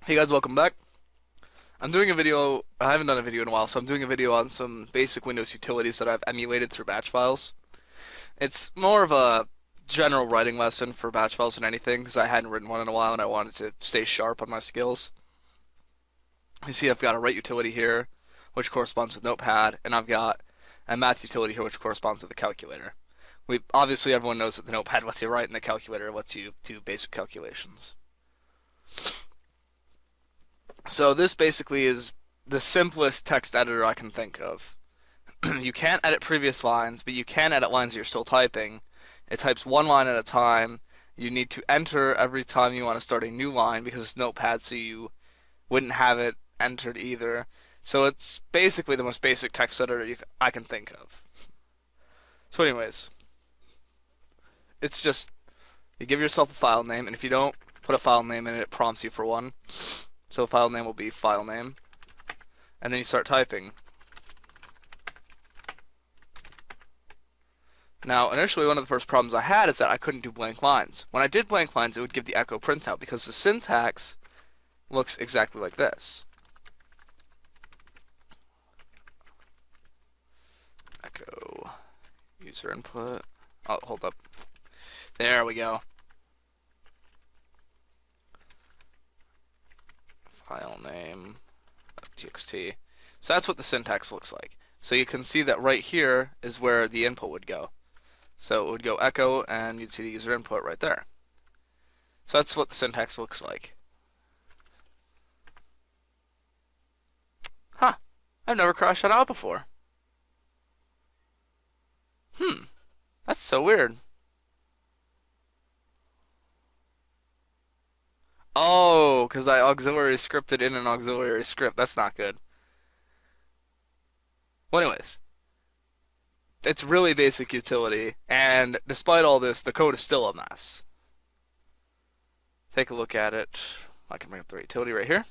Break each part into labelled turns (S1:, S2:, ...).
S1: Hey guys, welcome back. I'm doing a video, I haven't done a video in a while, so I'm doing a video on some basic Windows utilities that I've emulated through batch files. It's more of a general writing lesson for batch files than anything, because I hadn't written one in a while and I wanted to stay sharp on my skills. You see I've got a write utility here, which corresponds with Notepad, and I've got a math utility here, which corresponds with the calculator. Obviously everyone knows that the Notepad lets you write and the calculator lets you do basic calculations. So this basically is the simplest text editor I can think of. You can't edit previous lines, but you can edit lines that you're still typing. It types one line at a time. You need to enter every time you want to start a new line because it's Notepad, so you wouldn't have it entered either. So it's basically the most basic text editor I can think of. So anyways, it's just you give yourself a file name, and if you don't put a file name in it, it prompts you for one. So the file name will be file name, and then you start typing. Now, initially, one of the first problems I had is that I couldn't do blank lines. When I did blank lines, it would give the echo printout because the syntax looks exactly like this. Echo user input. Oh, hold up. There we go. File name txt. So that's what the syntax looks like. So you can see that right here is where the input would go. So it would go echo, and you'd see the user input right there. So that's what the syntax looks like. Huh. I've never crashed that out before. That's so weird. Oh, because I auxiliary scripted in an auxiliary script. That's not good. Well, anyways, it's really basic utility, and despite all this, the code is still a mess. Take a look at it. I can bring up the utility right here.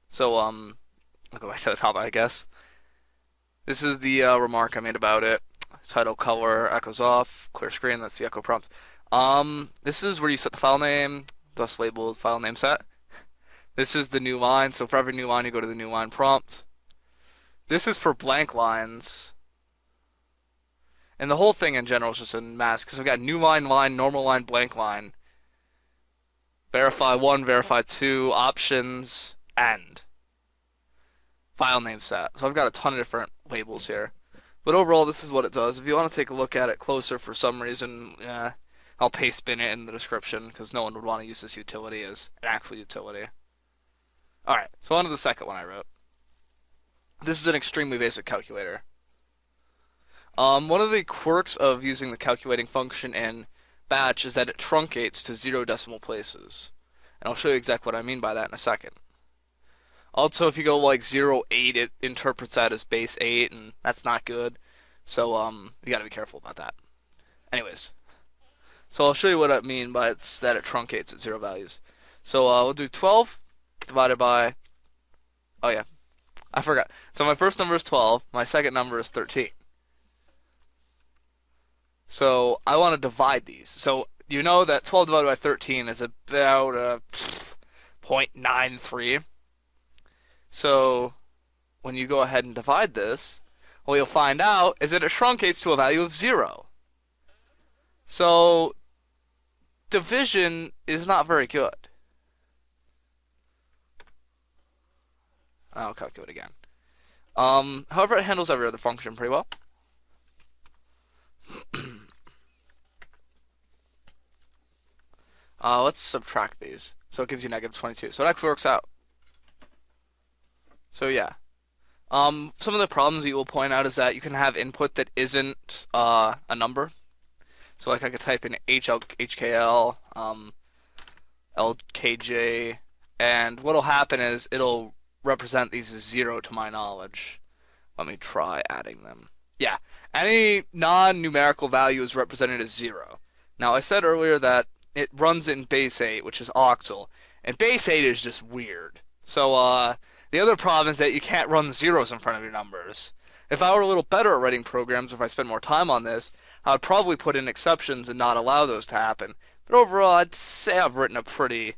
S1: So, I'll go back to the top, I guess. This is the remark I made about it. Title, color, echoes off, clear screen, that's the echo prompt. This is where you set the file name, thus labeled file name set. This is the new line, so for every new line you go to the new line prompt. This is for blank lines. And the whole thing in general is just a mess, because I've got new line, normal line, blank line. Verify 1, verify 2, options, end. File name set. So I've got a ton of different labels here. But overall, this is what it does. If you want to take a look at it closer for some reason, I'll paste bin it in the description, because no one would want to use this utility as an actual utility. Alright, so on to the second one I wrote. This is an extremely basic calculator. One of the quirks of using the calculating function in batch is that it truncates to 0 decimal places. And I'll show you exactly what I mean by that in a second. Also, if you go like 0.8, it interprets that as base 8, and that's not good. So, you gotta be careful about that. Anyways, so I'll show you what I mean by that it truncates at 0 values. So, we'll do 12 divided by, oh yeah, I forgot. So my first number is 12, my second number is 13. So I want to divide these. So you know that 12 divided by 13 is about 0.93. So when you go ahead and divide this, what you'll find out is that it truncates to a value of 0. So division is not very good. I'll calculate again. However, it handles every other function pretty well. Let's subtract these. So it gives you negative 22. So it actually works out. So yeah. Some of the problems that you will point out is that you can have input that isn't a number. So like I could type in HKL, LKJ, and what'll happen is it'll represent these as 0 to my knowledge. Let me try adding them. Yeah, any non-numerical value is represented as 0. Now I said earlier that it runs in base 8, which is octal, and base 8 is just weird. So the other problem is that you can't run zeros in front of your numbers. If I were a little better at writing programs, or if I spent more time on this, I would probably put in exceptions and not allow those to happen. But overall, I'd say I've written a pretty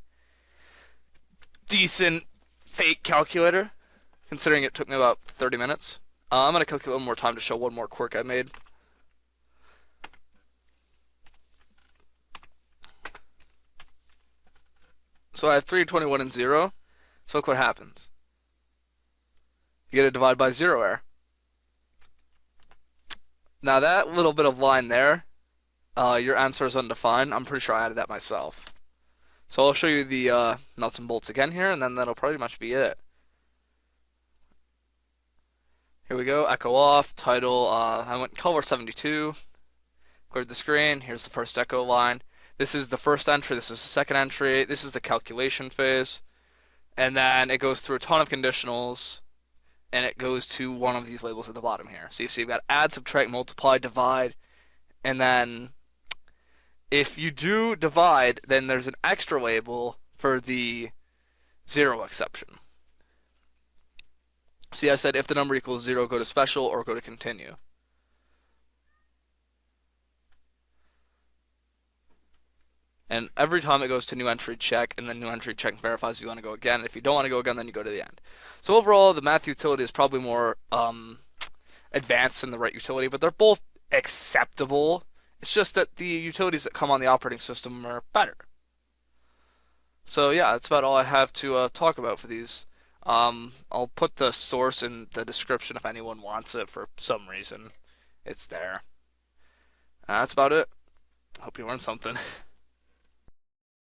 S1: decent fake calculator, considering it took me about 30 minutes. I'm going to calculate one more time to show one more quirk I made. So I have 321 and 0. So look what happens. You get a divide by 0 error. Now that little bit of line there, your answer is undefined. I'm pretty sure I added that myself. So I'll show you the nuts and bolts again here, and then that'll pretty much be it. Here we go, echo off, title, I went color 72, cleared the screen, here's the first echo line. This is the first entry, this is the second entry, this is the calculation phase, and then it goes through a ton of conditionals, and it goes to one of these labels at the bottom here. So you see you've got add, subtract, multiply, divide, and then if you do divide, then there's an extra label for the zero exception. See, I said if the number equals 0, go to special or go to continue. And every time it goes to new entry, check, and then new entry, check, verifies you want to go again. If you don't want to go again, then you go to the end. So overall, the math utility is probably more advanced than the write utility, but they're both acceptable. It's just that the utilities that come on the operating system are better. So yeah, that's about all I have to talk about for these. I'll put the source in the description if anyone wants it for some reason. It's there. That's about it. Hope you learned something.